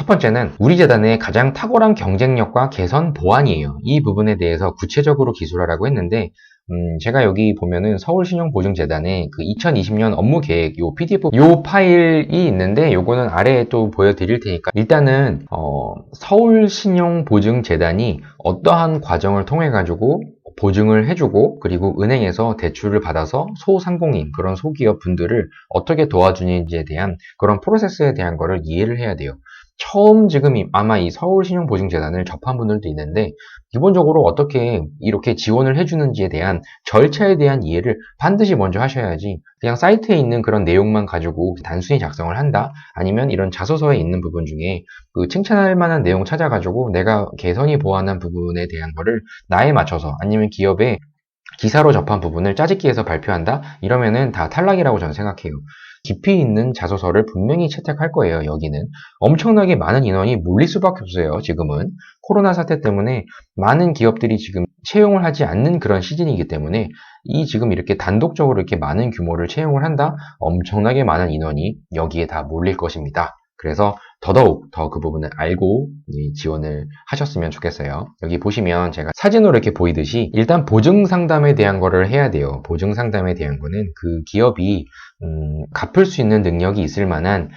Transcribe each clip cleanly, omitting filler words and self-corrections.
첫 번째는 우리 재단의 가장 탁월한 경쟁력과 개선 보완이에요. 이 부분에 대해서 구체적으로 기술하라고 했는데 제가 여기 보면은 서울신용보증재단의 그 2020년 업무 계획 요 PDF 요 파일이 있는데 요거는 아래에 또 보여드릴 테니까 일단은 서울신용보증재단이 어떠한 과정을 통해 가지고 보증을 해주고 그리고 은행에서 대출을 받아서 소상공인 그런 소기업 분들을 어떻게 도와주는지에 대한 그런 프로세스에 대한 거를 이해를 해야 돼요. 처음 지금 아마 이 서울신용보증재단을 접한 분들도 있는데 기본적으로 어떻게 이렇게 지원을 해주는지에 대한 절차에 대한 이해를 반드시 먼저 하셔야지 그냥 사이트에 있는 그런 내용만 가지고 단순히 작성을 한다? 아니면 이런 자소서에 있는 부분 중에 그 칭찬할 만한 내용 찾아가지고 내가 개선이 보완한 부분에 대한 거를 나에 맞춰서 아니면 기업에 기사로 접한 부분을 짜집기해서 발표한다? 이러면은 다 탈락이라고 저는 생각해요. 깊이 있는 자소서를 분명히 채택할 거예요, 여기는. 엄청나게 많은 인원이 몰릴 수밖에 없어요, 지금은. 코로나 사태 때문에 많은 기업들이 지금 채용을 하지 않는 그런 시즌이기 때문에 이 지금 이렇게 단독적으로 이렇게 많은 규모를 채용을 한다? 엄청나게 많은 인원이 여기에 다 몰릴 것입니다. 그래서 더더욱 더 그 부분을 알고 지원을 하셨으면 좋겠어요. 여기 보시면 제가 사진으로 이렇게 보이듯이 일단 보증 상담에 대한 거를 해야 돼요. 보증 상담에 대한 거는 그 기업이 갚을 수 있는 능력이 있을 만한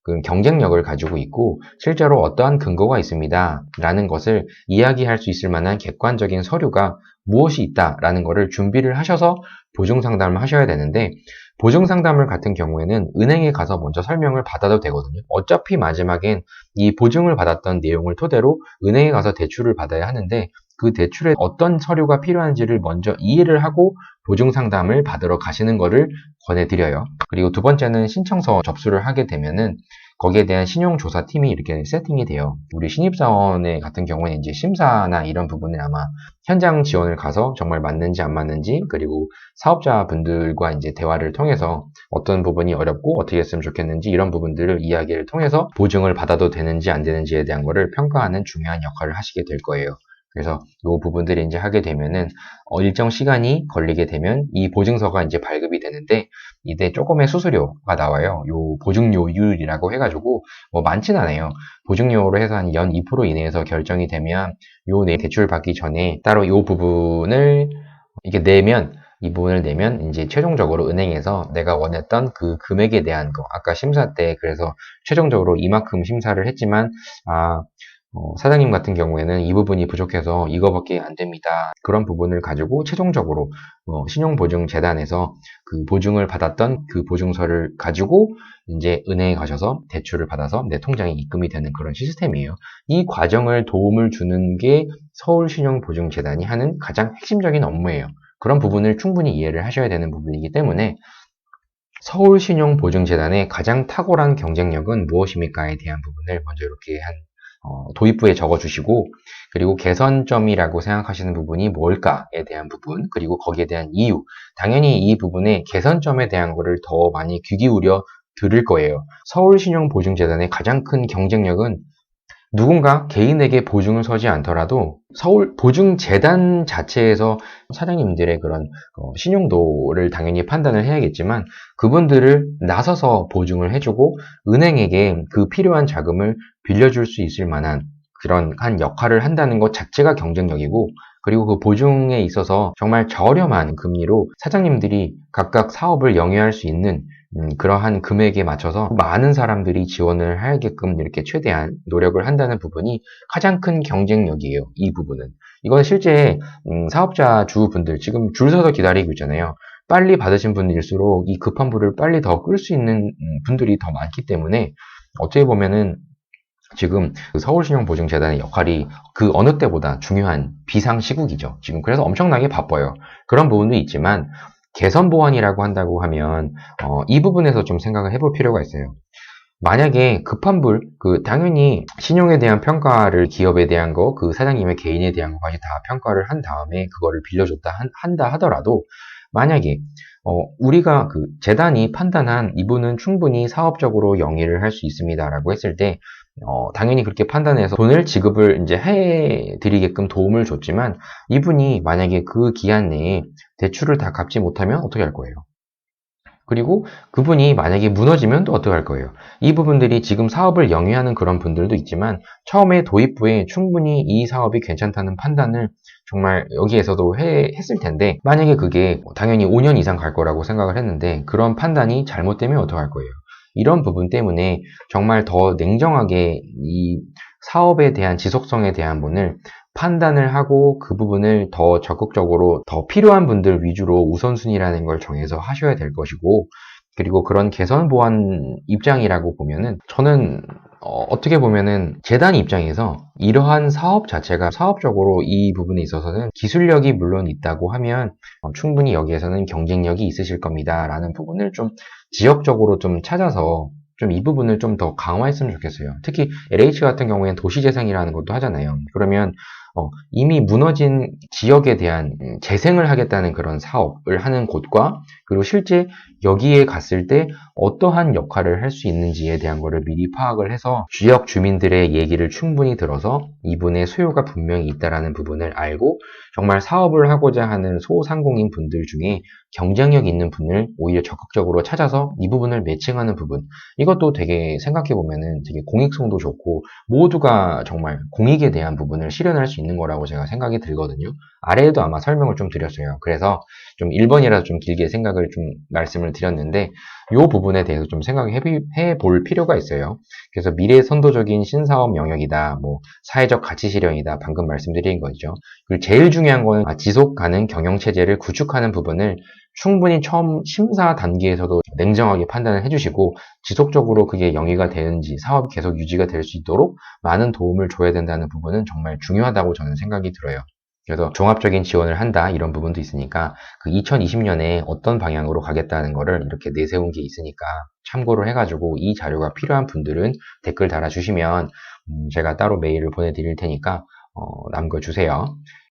그 경쟁력을 가지고 있고 실제로 어떠한 근거가 있습니다 라는 것을 이야기할 수 있을 만한 객관적인 서류가 무엇이 있다라는 것을 준비를 하셔서 보증 상담을 하셔야 되는데 보증 상담을 같은 경우에는 은행에 가서 먼저 설명을 받아도 되거든요. 어차피 마지막엔 이 보증을 받았던 내용을 토대로 은행에 가서 대출을 받아야 하는데 그 대출에 어떤 서류가 필요한지를 먼저 이해를 하고 보증 상담을 받으러 가시는 것을 권해드려요. 그리고 두 번째는 신청서 접수를 하게 되면은 거기에 대한 신용조사팀이 이렇게 세팅이 돼요. 우리 신입사원의 같은 경우는 이제 심사나 이런 부분을 아마 현장 지원을 가서 정말 맞는지 안 맞는지 그리고 사업자분들과 이제 대화를 통해서 어떤 부분이 어렵고 어떻게 했으면 좋겠는지 이런 부분들을 이야기를 통해서 보증을 받아도 되는지 안 되는지에 대한 거를 평가하는 중요한 역할을 하시게 될 거예요. 그래서 이 부분들을 이제 하게 되면은 일정 시간이 걸리게 되면 이 보증서가 이제 발급이 되는데 이때 조금의 수수료가 나와요. 요 보증료율이라고 해가지고 뭐 많진 않아요. 보증료로 해서 한 연 2% 이내에서 결정이 되면 요 내 대출 받기 전에 따로 요 부분을 이게 내면 이 부분을 내면 이제 최종적으로 은행에서 내가 원했던 그 금액에 대한 거 아까 심사 때 그래서 최종적으로 이만큼 심사를 했지만 사장님 같은 경우에는 이 부분이 부족해서 이거밖에 안 됩니다. 그런 부분을 가지고 최종적으로 신용보증재단에서 그 보증을 받았던 그 보증서를 가지고 이제 은행에 가셔서 대출을 받아서 내 통장에 입금이 되는 그런 시스템이에요. 이 과정을 도움을 주는 게 서울신용보증재단이 하는 가장 핵심적인 업무예요. 그런 부분을 충분히 이해를 하셔야 되는 부분이기 때문에 서울신용보증재단의 가장 탁월한 경쟁력은 무엇입니까에 대한 부분을 먼저 이렇게 도입부에 적어주시고 그리고 개선점이라고 생각하시는 부분이 뭘까에 대한 부분 그리고 거기에 대한 이유 당연히 이 부분에 개선점에 대한 거를 더 많이 귀 기울여 들을 거예요. 서울신용보증재단의 가장 큰 경쟁력은 누군가 개인에게 보증을 서지 않더라도 서울보증재단 자체에서 사장님들의 그런 신용도를 당연히 판단을 해야겠지만 그분들을 나서서 보증을 해주고 은행에게 그 필요한 자금을 빌려줄 수 있을 만한 그런 한 역할을 한다는 것 자체가 경쟁력이고 그리고 그 보증에 있어서 정말 저렴한 금리로 사장님들이 각각 사업을 영위할 수 있는 그러한 금액에 맞춰서 많은 사람들이 지원을 하게끔 이렇게 최대한 노력을 한다는 부분이 가장 큰 경쟁력이에요. 이 부분은. 이건 실제 사업자 주분들 지금 줄 서서 기다리고 있잖아요. 빨리 받으신 분일수록 이 급한 불을 빨리 더 끌 수 있는 분들이 더 많기 때문에 어떻게 보면은 지금 서울신용보증재단의 역할이 그 어느 때보다 중요한 비상시국이죠. 지금 그래서 엄청나게 바빠요. 그런 부분도 있지만 개선 보완이라고 한다고 하면 이 부분에서 좀 생각을 해볼 필요가 있어요. 만약에 급한 불, 당연히 신용에 대한 평가를 기업에 대한 거, 그 사장님의 개인에 대한 것까지 다 평가를 한 다음에 그거를 빌려줬다 한다 하더라도 만약에 우리가 그 재단이 판단한 이분은 충분히 사업적으로 영위를 할 수 있습니다라고 했을 때 당연히 그렇게 판단해서 돈을 지급을 이제 해드리게끔 도움을 줬지만 이분이 만약에 그 기한 내에 대출을 다 갚지 못하면 어떻게 할 거예요? 그리고 그분이 만약에 무너지면 또 어떡할 거예요? 이 부분들이 지금 사업을 영위하는 그런 분들도 있지만 처음에 도입부에 충분히 이 사업이 괜찮다는 판단을 정말 여기에서도 했을 텐데 만약에 그게 당연히 5년 이상 갈 거라고 생각을 했는데 그런 판단이 잘못되면 어떡할 거예요? 이런 부분 때문에 정말 더 냉정하게 이 사업에 대한 지속성에 대한 부분을 판단을 하고 그 부분을 더 적극적으로 더 필요한 분들 위주로 우선순위라는 걸 정해서 하셔야 될 것이고, 그리고 그런 개선 보완 입장이라고 보면은 저는 어떻게 보면은 재단 입장에서 이러한 사업 자체가 사업적으로 이 부분에 있어서는 기술력이 물론 있다고 하면 충분히 여기에서는 경쟁력이 있으실 겁니다 라는 부분을 좀 지역적으로 좀 찾아서 좀 이 부분을 좀 더 강화했으면 좋겠어요. 특히 LH 같은 경우에는 도시재생이라는 것도 하잖아요. 그러면 이미 무너진 지역에 대한 재생을 하겠다는 그런 사업을 하는 곳과 그리고 실제 여기에 갔을 때 어떠한 역할을 할 수 있는지에 대한 거를 미리 파악을 해서 지역 주민들의 얘기를 충분히 들어서 이분의 수요가 분명히 있다라는 부분을 알고 정말 사업을 하고자 하는 소상공인 분들 중에 경쟁력 있는 분을 오히려 적극적으로 찾아서 이 부분을 매칭하는 부분, 이것도 되게 생각해 보면은 되게 공익성도 좋고 모두가 정말 공익에 대한 부분을 실현할 수 있는 거라고 제가 생각이 들거든요. 아래에도 아마 설명을 좀 드렸어요. 그래서 좀 1번이라도 좀 길게 생각을 좀 말씀을 드렸는데 이 부분에 대해서 좀 생각해 볼 필요가 있어요. 그래서 미래 선도적인 신사업 영역이다, 뭐 사회적 가치 실현이다, 방금 말씀드린 거죠. 그리고 제일 중요한 거는 지속 가능 경영 체제를 구축하는 부분을 충분히 처음 심사 단계에서도 냉정하게 판단을 해주시고 지속적으로 그게 영위가 되는지 사업이 계속 유지가 될 수 있도록 많은 도움을 줘야 된다는 부분은 정말 중요하다고 저는 생각이 들어요. 그래서 종합적인 지원을 한다 이런 부분도 있으니까 그 2020년에 어떤 방향으로 가겠다는 거를 이렇게 내세운 게 있으니까 참고를 해가지고 이 자료가 필요한 분들은 댓글 달아주시면 제가 따로 메일을 보내드릴 테니까 남겨주세요.